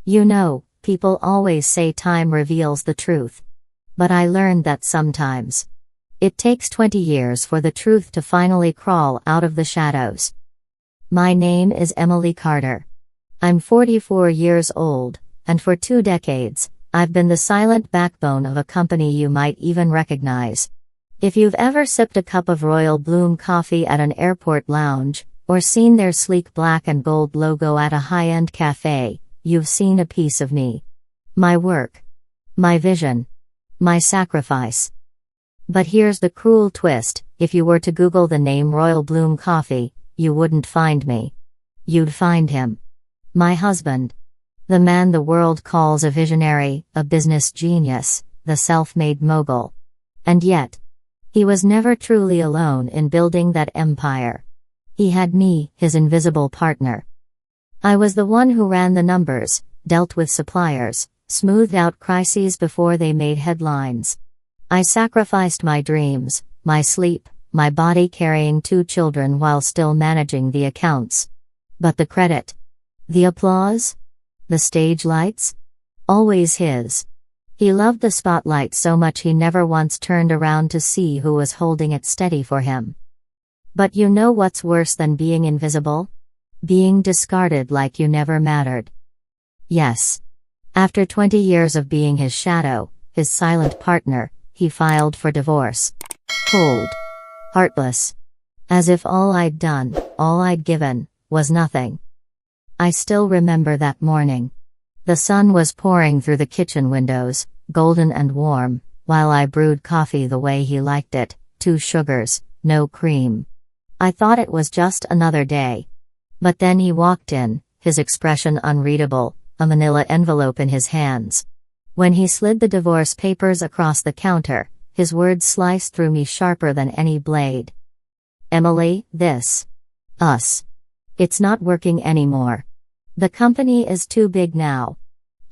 You know, people always say time reveals the truth. But I learned that sometimes it takes 20 years for the truth to finally crawl out of the shadows. My name is Emily Carter. I'm 44 years old, and for 2 decades, I've been the silent backbone of a company you might even recognize. If you've ever sipped a cup of Royal Bloom coffee at an airport lounge, or seen their sleek black and gold logo at a high-end cafe, you've seen a piece of me. My work. My vision. My sacrifice. But here's the cruel twist: if you were to Google the name Royal Bloom Coffee, you wouldn't find me. You'd find him. My husband. The man the world calls a visionary, a business genius, the self-made mogul. And yet, he was never truly alone in building that empire. He had me, his invisible partner. I was the one who ran the numbers, dealt with suppliers, smoothed out crises before they made headlines. I sacrificed my dreams, my sleep, my body carrying 2 children while still managing the accounts. But the credit? The applause? The stage lights? Always his. He loved the spotlight so much he never once turned around to see who was holding it steady for him. But you know what's worse than being invisible? Being discarded like you never mattered. Yes. After 20 years of being his shadow, his silent partner, he filed for divorce. Cold. Heartless. As if all I'd done, all I'd given, was nothing. I still remember that morning. The sun was pouring through the kitchen windows, golden and warm, while I brewed coffee the way he liked it, 2 sugars, no cream. I thought it was just another day. But then he walked in, his expression unreadable, a manila envelope in his hands. When he slid the divorce papers across the counter, his words sliced through me sharper than any blade. Emily, us. It's not working anymore. The company is too big now.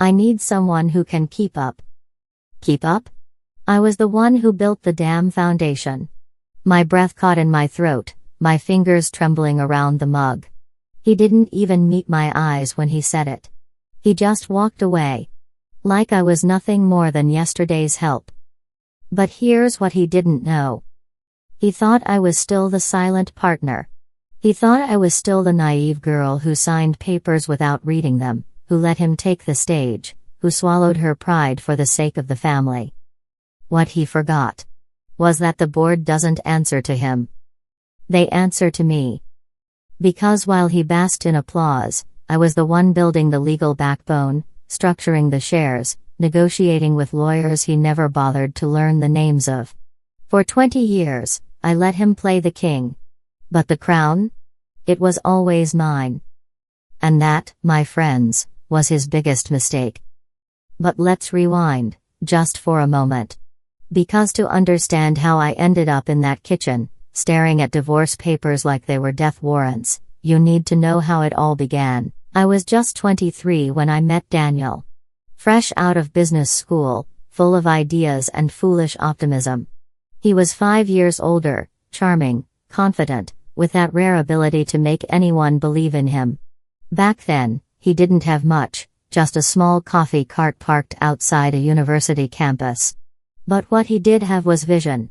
I need someone who can keep up. Keep up? I was the one who built the damn foundation. My breath caught in my throat, my fingers trembling around the mug. He didn't even meet my eyes when he said it. He just walked away. Like I was nothing more than yesterday's help. But here's what he didn't know. He thought I was still the silent partner. He thought I was still the naive girl who signed papers without reading them, who let him take the stage, who swallowed her pride for the sake of the family. What he forgot was that the board doesn't answer to him. They answer to me. Because while he basked in applause, I was the one building the legal backbone, structuring the shares, negotiating with lawyers he never bothered to learn the names of. For 20 years, I let him play the king. But the crown? It was always mine. And that, my friends, was his biggest mistake. But let's rewind, just for a moment. Because to understand how I ended up in that kitchen, staring at divorce papers like they were death warrants, you need to know how it all began. I was just 23 when I met Daniel. Fresh out of business school, full of ideas and foolish optimism. He was 5 years older, charming, confident, with that rare ability to make anyone believe in him. Back then, he didn't have much, just a small coffee cart parked outside a university campus. But what he did have was vision.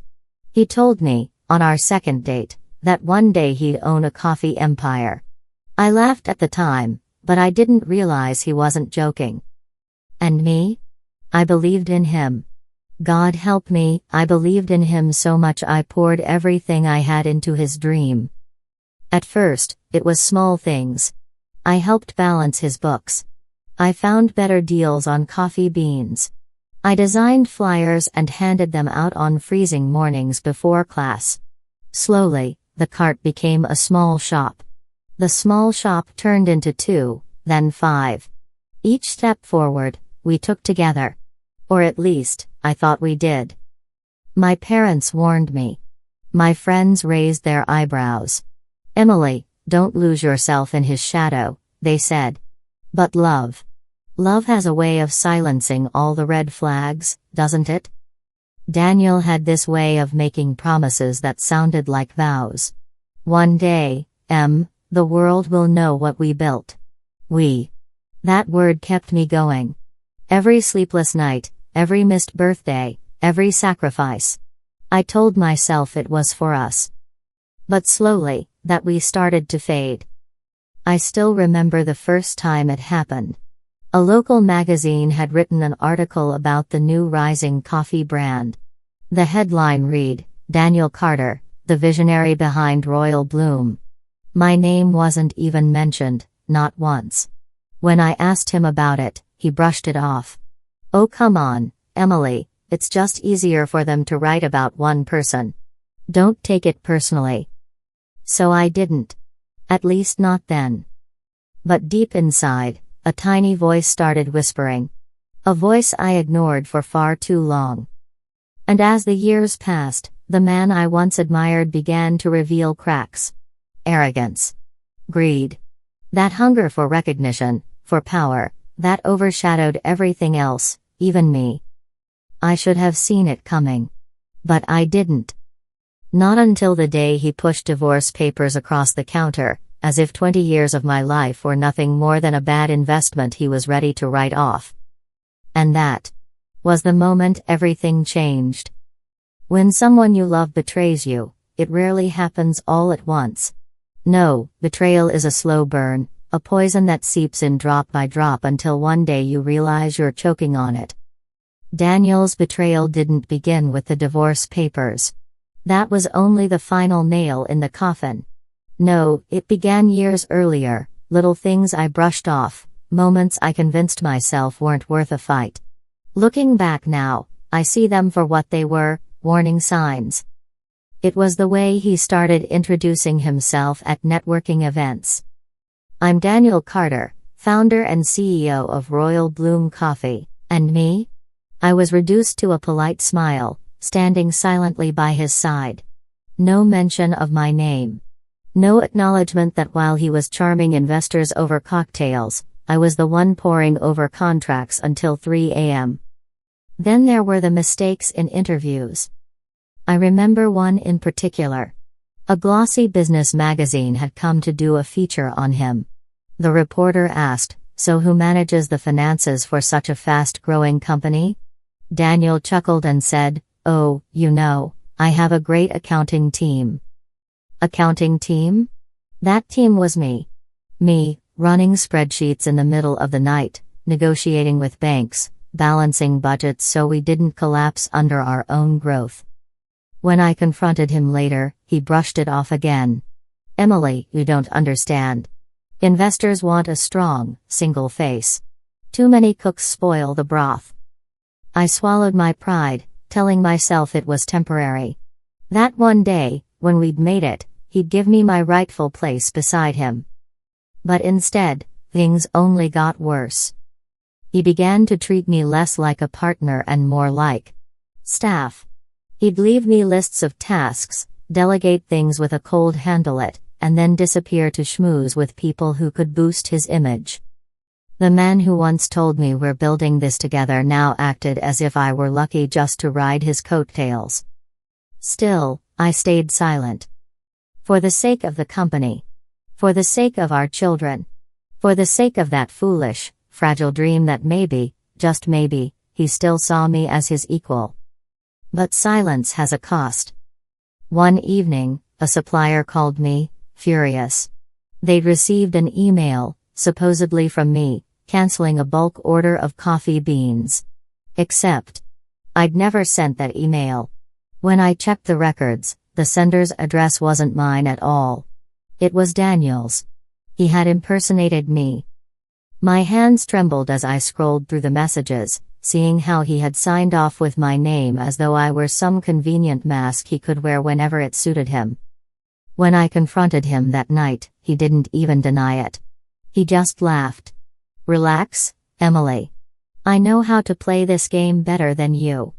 He told me, on our second date, that one day he'd own a coffee empire. I laughed at the time, but I didn't realize he wasn't joking. And me? I believed in him. God help me, I believed in him so much I poured everything I had into his dream. At first, it was small things. I helped balance his books. I found better deals on coffee beans. I designed flyers and handed them out on freezing mornings before class. Slowly, the cart became a small shop. The small shop turned into 2, then 5. Each step forward, we took together. Or at least, I thought we did. My parents warned me. My friends raised their eyebrows. Emily, don't lose yourself in his shadow, they said. But love has a way of silencing all the red flags, doesn't it? Daniel had this way of making promises that sounded like vows. One day, the world will know what we built. We That word kept me going. Every sleepless night, every missed birthday, every sacrifice. I told myself it was for us. But slowly, that we started to fade. I still remember the first time it happened. A local magazine had written an article about the new rising coffee brand. The headline read, "Daniel Carter, the visionary behind Royal Bloom." My name wasn't even mentioned, not once. When I asked him about it, he brushed it off. "Oh, come on, Emily, it's just easier for them to write about one person. Don't take it personally." So I didn't. At least not then. But deep inside, a tiny voice started whispering. A voice I ignored for far too long. And as the years passed, the man I once admired began to reveal cracks. Arrogance. Greed. That hunger for recognition, for power, that overshadowed everything else, even me. I should have seen it coming. But I didn't. Not until the day he pushed divorce papers across the counter, as if 20 years of my life were nothing more than a bad investment he was ready to write off. And that was the moment everything changed. When someone you love betrays you, it rarely happens all at once. No, betrayal is a slow burn, a poison that seeps in drop by drop until one day you realize you're choking on it. Daniel's betrayal didn't begin with the divorce papers. That was only the final nail in the coffin. No, it began years earlier, little things I brushed off, moments I convinced myself weren't worth a fight. Looking back now, I see them for what they were, warning signs. It was the way he started introducing himself at networking events. "I'm Daniel Carter, founder and CEO of Royal Bloom Coffee, and me?" I was reduced to a polite smile, standing silently by his side. No mention of my name. No acknowledgement that while he was charming investors over cocktails, I was the one poring over contracts until 3 a.m. Then there were the mistakes in interviews. I remember one in particular. A glossy business magazine had come to do a feature on him. The reporter asked, "So who manages the finances for such a fast-growing company?" Daniel chuckled and said, "Oh, I have a great accounting team." Accounting team? That team was me. Me, running spreadsheets in the middle of the night, negotiating with banks, balancing budgets so we didn't collapse under our own growth. When I confronted him later, he brushed it off again. "Emily, you don't understand. Investors want a strong, single face. Too many cooks spoil the broth." I swallowed my pride, telling myself it was temporary. That one day, when we'd made it, he'd give me my rightful place beside him. But instead, things only got worse. He began to treat me less like a partner and more like staff. He'd leave me lists of tasks, delegate things with a cold handle it, and then disappear to schmooze with people who could boost his image. The man who once told me we're building this together now acted as if I were lucky just to ride his coattails. Still, I stayed silent. For the sake of the company. For the sake of our children. For the sake of that foolish, fragile dream that maybe, just maybe, he still saw me as his equal. But silence has a cost. One evening, a supplier called me, furious. They'd received an email, supposedly from me, canceling a bulk order of coffee beans. Except, I'd never sent that email. When I checked the records, the sender's address wasn't mine at all. It was Daniel's. He had impersonated me. My hands trembled as I scrolled through the messages, seeing how he had signed off with my name as though I were some convenient mask he could wear whenever it suited him. When I confronted him that night, he didn't even deny it. He just laughed. "Relax, Emily. I know how to play this game better than you.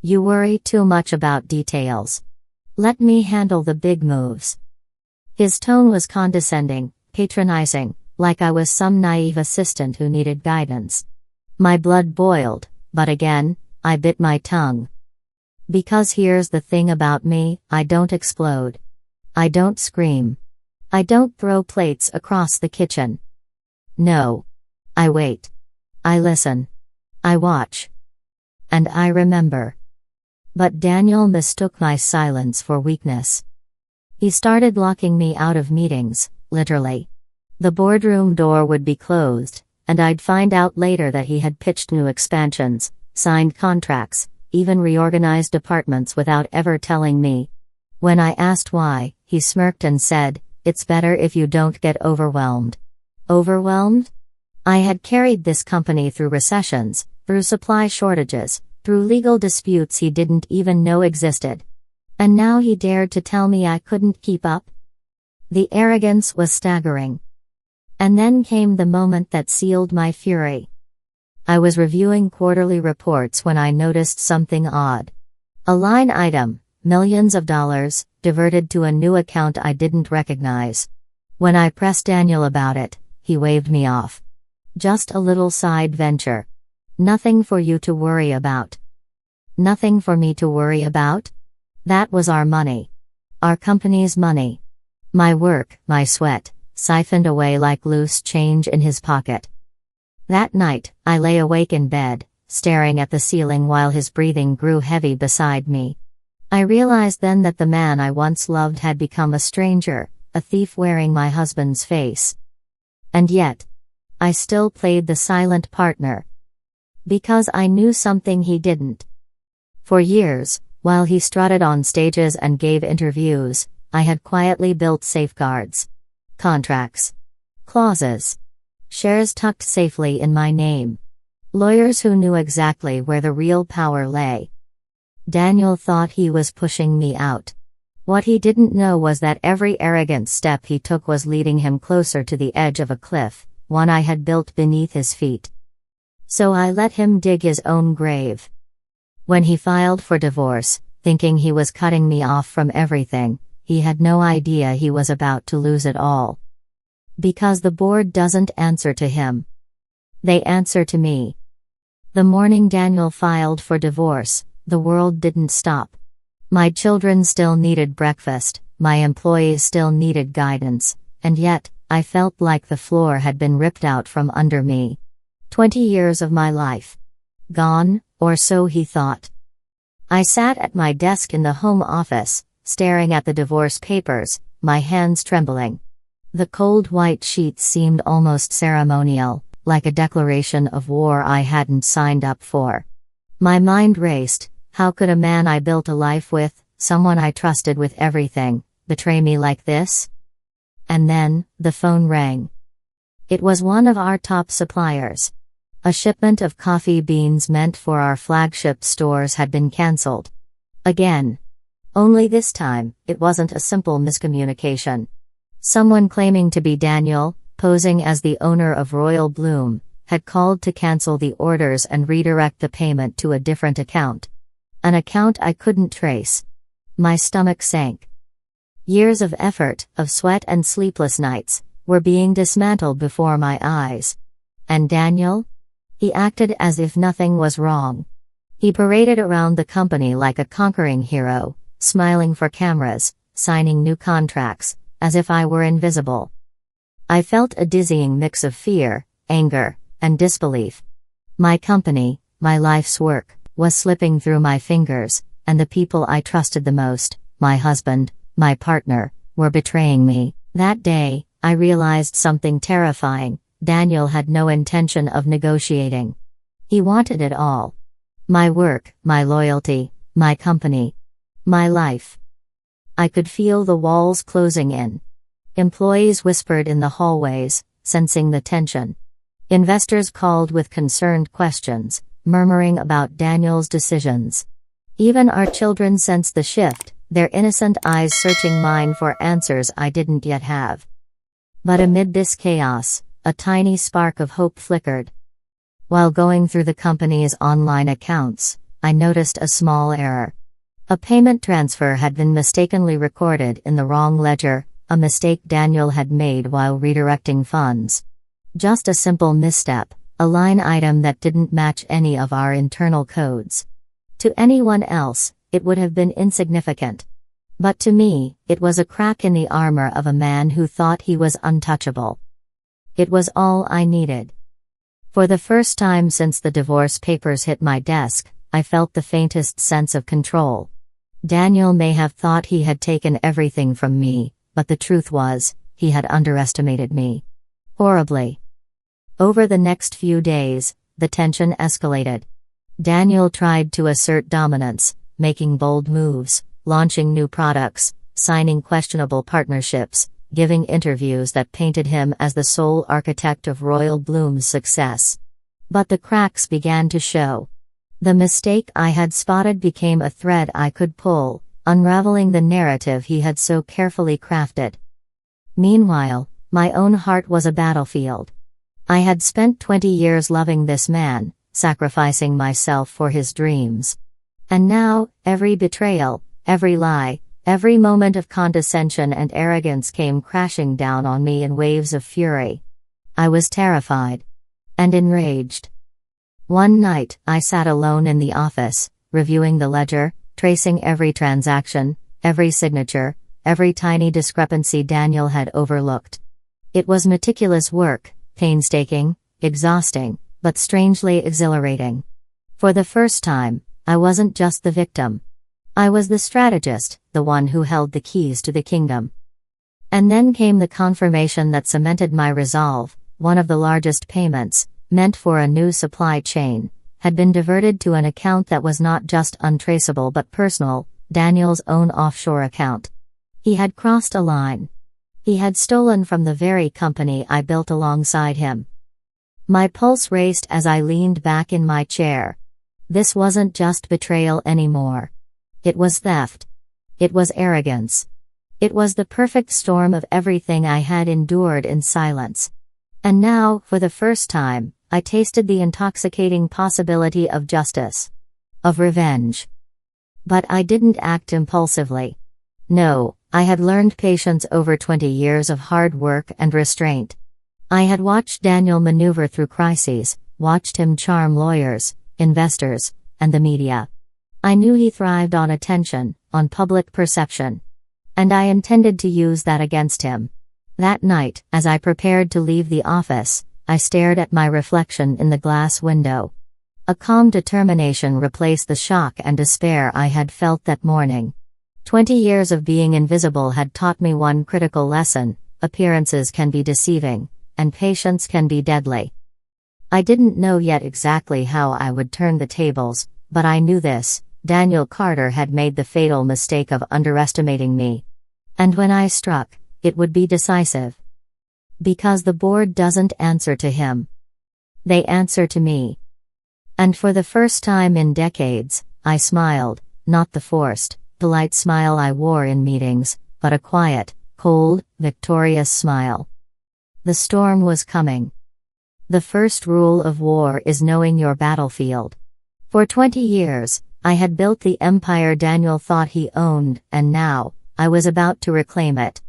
You worry too much about details. Let me handle the big moves." His tone was condescending, patronizing, like I was some naive assistant who needed guidance. My blood boiled, but again, I bit my tongue. Because here's the thing about me, I don't explode. I don't scream. I don't throw plates across the kitchen. No. I wait. I listen. I watch. And I remember. But Daniel mistook my silence for weakness. He started locking me out of meetings, literally. The boardroom door would be closed, and I'd find out later that he had pitched new expansions, signed contracts, even reorganized departments without ever telling me. When I asked why, he smirked and said, "It's better if you don't get overwhelmed." Overwhelmed? I had carried this company through recessions, through supply shortages, through legal disputes he didn't even know existed. And now he dared to tell me I couldn't keep up? The arrogance was staggering. And then came the moment that sealed my fury. I was reviewing quarterly reports when I noticed something odd. A line item, millions of dollars, diverted to a new account I didn't recognize. When I pressed Daniel about it, he waved me off. "Just a little side venture. Nothing for you to worry about." Nothing for me to worry about? That was our money. Our company's money. My work, my sweat, siphoned away like loose change in his pocket. That night, I lay awake in bed, staring at the ceiling while his breathing grew heavy beside me. I realized then that the man I once loved had become a stranger, a thief wearing my husband's face. And yet, I still played the silent partner. Because I knew something he didn't. For years, while he strutted on stages and gave interviews, I had quietly built safeguards. Contracts. Clauses. Shares tucked safely in my name. Lawyers who knew exactly where the real power lay. Daniel thought he was pushing me out. What he didn't know was that every arrogant step he took was leading him closer to the edge of a cliff, one I had built beneath his feet. So I let him dig his own grave. When he filed for divorce, thinking he was cutting me off from everything, he had no idea he was about to lose it all. Because the board doesn't answer to him. They answer to me. The morning Daniel filed for divorce, the world didn't stop. My children still needed breakfast, my employees still needed guidance, and yet, I felt like the floor had been ripped out from under me. 20 years of my life. Gone, or so he thought. I sat at my desk in the home office, staring at the divorce papers, my hands trembling. The cold white sheets seemed almost ceremonial, like a declaration of war I hadn't signed up for. My mind raced. How could a man I built a life with, someone I trusted with everything, betray me like this? And then, the phone rang. It was one of our top suppliers. A shipment of coffee beans meant for our flagship stores had been cancelled. Again. Only this time, it wasn't a simple miscommunication. Someone claiming to be Daniel, posing as the owner of Royal Bloom, had called to cancel the orders and redirect the payment to a different account. An account I couldn't trace. My stomach sank. Years of effort, of sweat and sleepless nights, were being dismantled before my eyes. And Daniel? He acted as if nothing was wrong. He paraded around the company like a conquering hero, smiling for cameras, signing new contracts, as if I were invisible. I felt a dizzying mix of fear, anger, and disbelief. My company, my life's work, was slipping through my fingers, and the people I trusted the most, my husband, my partner, were betraying me. That day, I realized something terrifying. Daniel had no intention of negotiating. He wanted it all. My work, my loyalty, my company, my life. I could feel the walls closing in. Employees whispered in the hallways, sensing the tension. Investors called with concerned questions, murmuring about Daniel's decisions. Even our children sensed the shift, their innocent eyes searching mine for answers I didn't yet have. But amid this chaos, a tiny spark of hope flickered. While going through the company's online accounts, I noticed a small error. A payment transfer had been mistakenly recorded in the wrong ledger, a mistake Daniel had made while redirecting funds. Just a simple misstep, a line item that didn't match any of our internal codes. To anyone else, it would have been insignificant. But to me, it was a crack in the armor of a man who thought he was untouchable. It was all I needed. For the first time since the divorce papers hit my desk, I felt the faintest sense of control. Daniel may have thought he had taken everything from me, but the truth was, he had underestimated me. Horribly. Over the next few days, the tension escalated. Daniel tried to assert dominance, making bold moves, launching new products, signing questionable partnerships, giving interviews that painted him as the sole architect of Royal Bloom's success. But the cracks began to show. The mistake I had spotted became a thread I could pull, unraveling the narrative he had so carefully crafted. Meanwhile, my own heart was a battlefield. I had spent 20 years loving this man, sacrificing myself for his dreams. And now, every betrayal, every lie, every moment of condescension and arrogance came crashing down on me in waves of fury. I was terrified. And enraged. One night, I sat alone in the office, reviewing the ledger, tracing every transaction, every signature, every tiny discrepancy Daniel had overlooked. It was meticulous work, painstaking, exhausting, but strangely exhilarating. For the first time, I wasn't just the victim. I was the strategist, the one who held the keys to the kingdom. And then came the confirmation that cemented my resolve. One of the largest payments, meant for a new supply chain, had been diverted to an account that was not just untraceable but personal, Daniel's own offshore account. He had crossed a line. He had stolen from the very company I built alongside him. My pulse raced as I leaned back in my chair. This wasn't just betrayal anymore. It was theft. It was arrogance. It was the perfect storm of everything I had endured in silence. And now, for the first time, I tasted the intoxicating possibility of justice. Of revenge. But I didn't act impulsively. No, I had learned patience over 20 years of hard work and restraint. I had watched Daniel maneuver through crises, watched him charm lawyers, investors, and the media. I knew he thrived on attention, on public perception. And I intended to use that against him. That night, as I prepared to leave the office, I stared at my reflection in the glass window. A calm determination replaced the shock and despair I had felt that morning. 20 years of being invisible had taught me one critical lesson: appearances can be deceiving, and patience can be deadly. I didn't know yet exactly how I would turn the tables, but I knew this: Daniel Carter had made the fatal mistake of underestimating me. And when I struck, it would be decisive. Because the board doesn't answer to him. They answer to me. And for the first time in decades, I smiled, not the forced, polite smile I wore in meetings, but a quiet, cold, victorious smile. The storm was coming. The first rule of war is knowing your battlefield. For 20 years, I had built the empire Daniel thought he owned, and now, I was about to reclaim it.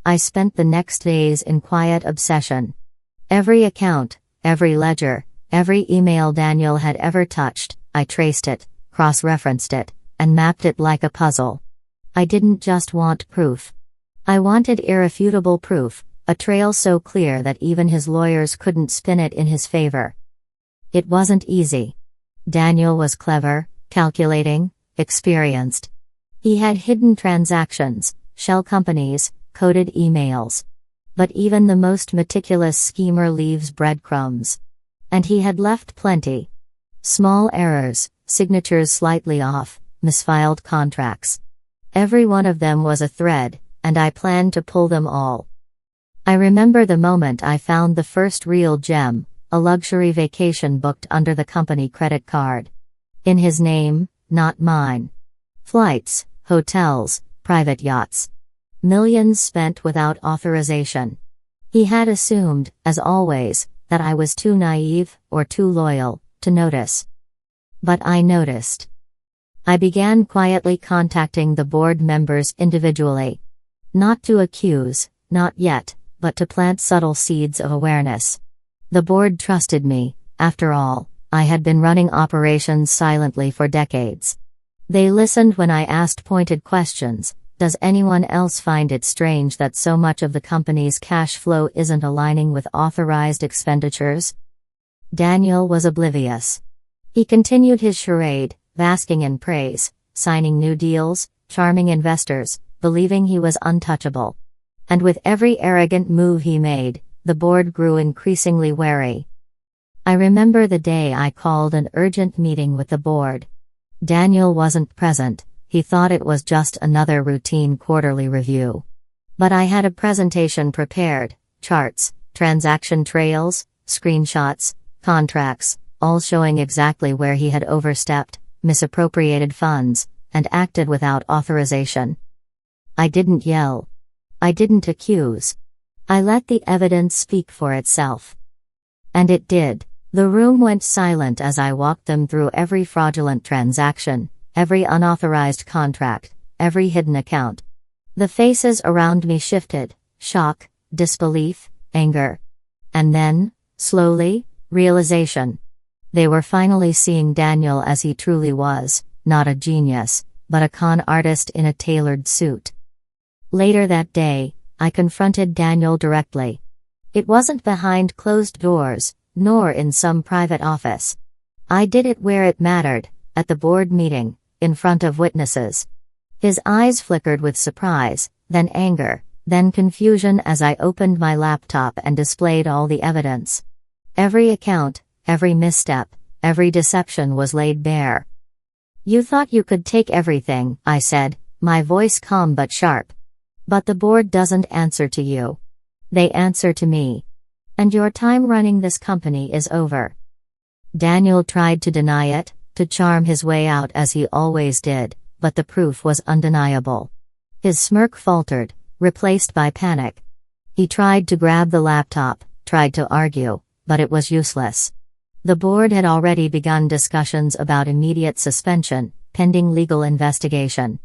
I spent the next days in quiet obsession. Every account, every ledger, every email Daniel had ever touched, I traced it, cross-referenced it, and mapped it like a puzzle. I didn't just want proof. I wanted irrefutable proof, a trail so clear that even his lawyers couldn't spin it in his favor. It wasn't easy. Daniel was clever, calculating, experienced. He had hidden transactions, shell companies, coded emails. But even the most meticulous schemer leaves breadcrumbs. And he had left plenty. Small errors, signatures slightly off, misfiled contracts. Every one of them was a thread, and I planned to pull them all. I remember the moment I found the first real gem, a luxury vacation booked under the company credit card. In his name, not mine. Flights, hotels, private yachts. Millions spent without authorization. He had assumed, as always, that I was too naive, or too loyal, to notice. But I noticed. I began quietly contacting the board members individually. Not to accuse, not yet, but to plant subtle seeds of awareness. The board trusted me. After all, I had been running operations silently for decades. They listened when I asked pointed questions. Does anyone else find it strange that so much of the company's cash flow isn't aligning with authorized expenditures? Daniel was oblivious. He continued his charade, basking in praise, signing new deals, charming investors, believing he was untouchable. And with every arrogant move he made, the board grew increasingly wary. I remember the day I called an urgent meeting with the board. Daniel wasn't present. He thought it was just another routine quarterly review. But I had a presentation prepared, charts, transaction trails, screenshots, contracts, all showing exactly where he had overstepped, misappropriated funds, and acted without authorization. I didn't yell. I didn't accuse. I let the evidence speak for itself. And it did. The room went silent as I walked them through every fraudulent transaction, every unauthorized contract, every hidden account. The faces around me shifted: shock, disbelief, anger. And then, slowly, realization. They were finally seeing Daniel as he truly was, not a genius, but a con artist in a tailored suit. Later that day, I confronted Daniel directly. It wasn't behind closed doors, nor in some private office. I did it where it mattered, at the board meeting, in front of witnesses. His eyes flickered with surprise, then anger, then confusion as I opened my laptop and displayed all the evidence. Every account, every misstep, every deception was laid bare. "You thought you could take everything," I said, my voice calm but sharp. "But the board doesn't answer to you. They answer to me. And your time running this company is over." Daniel tried to deny it, to charm his way out as he always did, but the proof was undeniable. His smirk faltered, replaced by panic. He tried to grab the laptop, tried to argue, but it was useless. The board had already begun discussions about immediate suspension, pending legal investigation.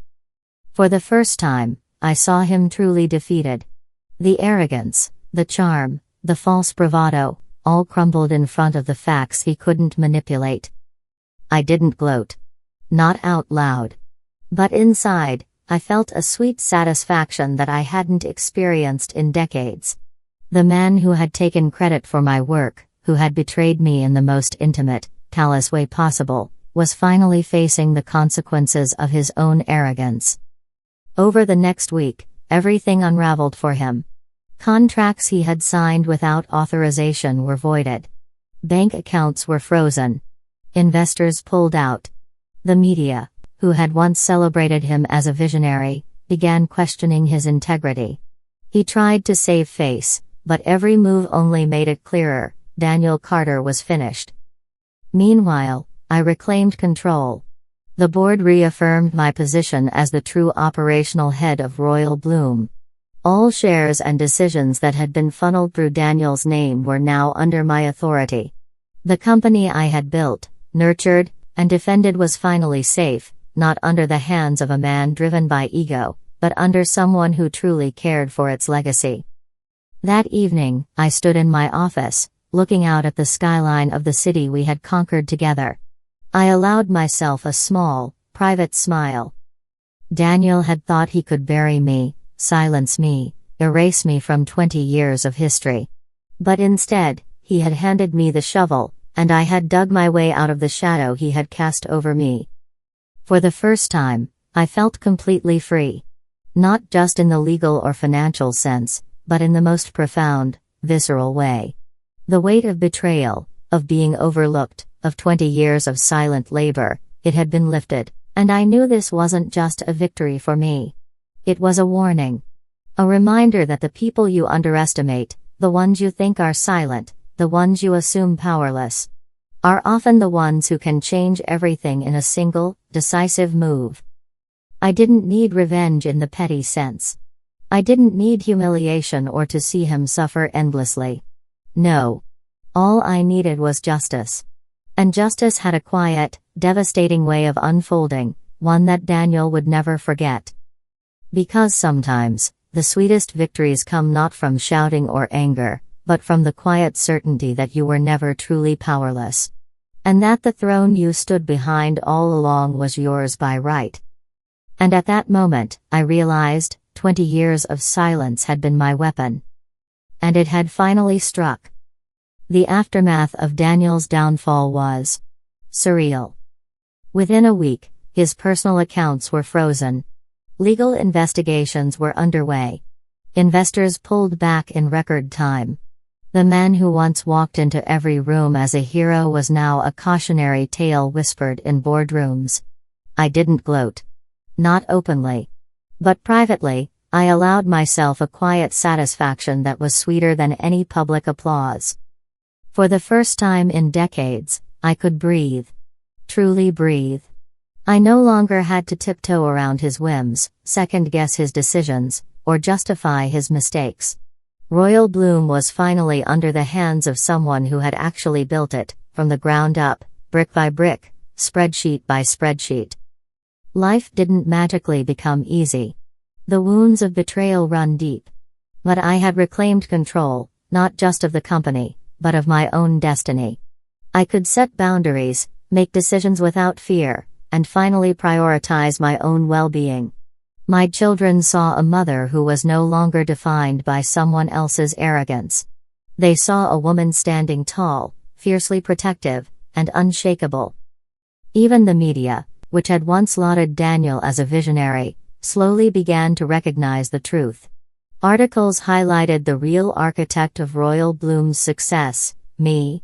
For the first time, I saw him truly defeated. The arrogance, the charm, the false bravado, all crumbled in front of the facts he couldn't manipulate. I didn't gloat. Not out loud. But inside, I felt a sweet satisfaction that I hadn't experienced in decades. The man who had taken credit for my work, who had betrayed me in the most intimate, callous way possible, was finally facing the consequences of his own arrogance. Over the next week, everything unraveled for him. Contracts he had signed without authorization were voided. Bank accounts were frozen. Investors pulled out. The media, who had once celebrated him as a visionary, began questioning his integrity. He tried to save face, but every move only made it clearer: Daniel Carter was finished. Meanwhile, I reclaimed control. The board reaffirmed my position as the true operational head of Royal Bloom. All shares and decisions that had been funneled through Daniel's name were now under my authority. The company I had built, nurtured, and defended was finally safe, not under the hands of a man driven by ego, but under someone who truly cared for its legacy. That evening, I stood in my office, looking out at the skyline of the city we had conquered together. I allowed myself a small, private smile. Daniel had thought he could bury me, silence me, erase me from 20 years of history. But instead, he had handed me the shovel, and I had dug my way out of the shadow he had cast over me. For the first time, I felt completely free. Not just in the legal or financial sense, but in the most profound, visceral way. The weight of betrayal, of being overlooked, of 20 years of silent labor, it had been lifted, and I knew this wasn't just a victory for me. It was a warning. A reminder that the people you underestimate, the ones you think are silent, the ones you assume powerless, are often the ones who can change everything in a single, decisive move. I didn't need revenge in the petty sense. I didn't need humiliation or to see him suffer endlessly. No. All I needed was justice. And justice had a quiet, devastating way of unfolding, one that Daniel would never forget. Because sometimes, the sweetest victories come not from shouting or anger, but from the quiet certainty that you were never truly powerless. And that the throne you stood behind all along was yours by right. And at that moment, I realized, 20 years of silence had been my weapon. And it had finally struck. The aftermath of Daniel's downfall was surreal. Within a week, his personal accounts were frozen. Legal investigations were underway. Investors pulled back in record time. The man who once walked into every room as a hero was now a cautionary tale whispered in boardrooms. I didn't gloat. Not openly. But privately, I allowed myself a quiet satisfaction that was sweeter than any public applause. For the first time in decades, I could breathe. Truly breathe. I no longer had to tiptoe around his whims, second-guess his decisions, or justify his mistakes. Royal Bloom was finally under the hands of someone who had actually built it, from the ground up, brick by brick, spreadsheet by spreadsheet. Life didn't magically become easy. The wounds of betrayal run deep. But I had reclaimed control, not just of the company, but of my own destiny. I could set boundaries, make decisions without fear, and finally prioritize my own well-being. My children saw a mother who was no longer defined by someone else's arrogance. They saw a woman standing tall, fiercely protective, and unshakable. Even the media, which had once lauded Daniel as a visionary, slowly began to recognize the truth. Articles highlighted the real architect of Royal Bloom's success, me.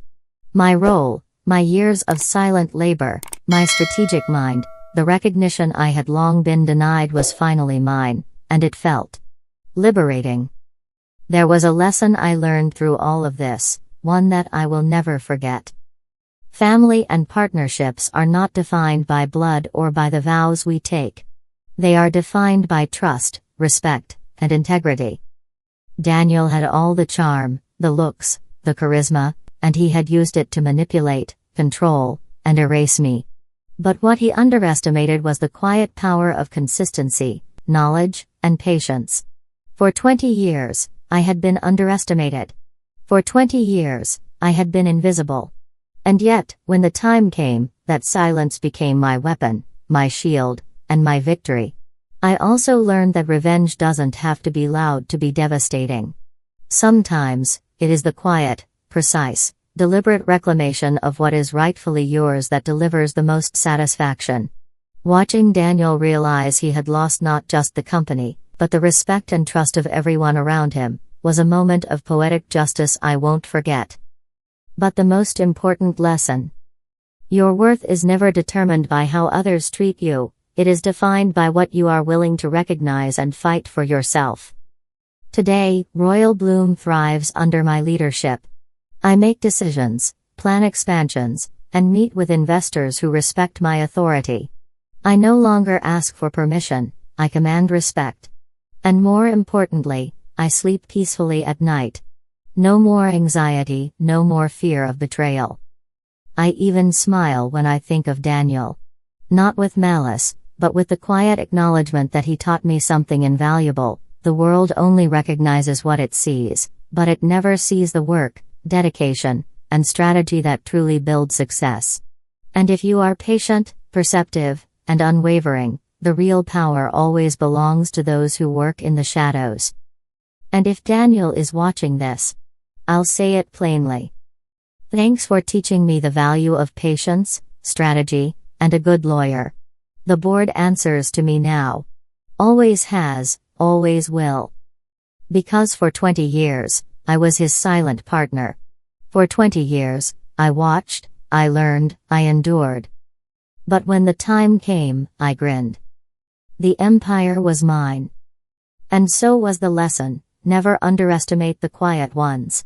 My role, my years of silent labor, my strategic mind. The recognition I had long been denied was finally mine, and it felt liberating. There was a lesson I learned through all of this, one that I will never forget. Family and partnerships are not defined by blood or by the vows we take. They are defined by trust, respect, and integrity. Daniel had all the charm, the looks, the charisma, and he had used it to manipulate, control, and erase me. But what he underestimated was the quiet power of consistency, knowledge, and patience. For 20 years, I had been underestimated. For 20 years, I had been invisible. And yet, when the time came, that silence became my weapon, my shield, and my victory. I also learned that revenge doesn't have to be loud to be devastating. Sometimes, it is the quiet, precise, deliberate reclamation of what is rightfully yours that delivers the most satisfaction. Watching Daniel realize he had lost not just the company, but the respect and trust of everyone around him, was a moment of poetic justice I won't forget. But the most important lesson. Your worth is never determined by how others treat you, it is defined by what you are willing to recognize and fight for yourself. Today, Royal Bloom thrives under my leadership. I make decisions, plan expansions, and meet with investors who respect my authority. I no longer ask for permission, I command respect. And more importantly, I sleep peacefully at night. No more anxiety, no more fear of betrayal. I even smile when I think of Daniel. Not with malice, but with the quiet acknowledgement that he taught me something invaluable. The world only recognizes what it sees, but it never sees the work, dedication, and strategy that truly build success. And if you are patient, perceptive, and unwavering, the real power always belongs to those who work in the shadows. And if Daniel is watching this, I'll say it plainly. Thanks for teaching me the value of patience, strategy, and a good lawyer. The board answers to me now. Always has, always will. Because for 20 years, I was his silent partner. For 20 years, I watched, I learned, I endured. But when the time came, I grinned. The empire was mine. And so was the lesson, never underestimate the quiet ones.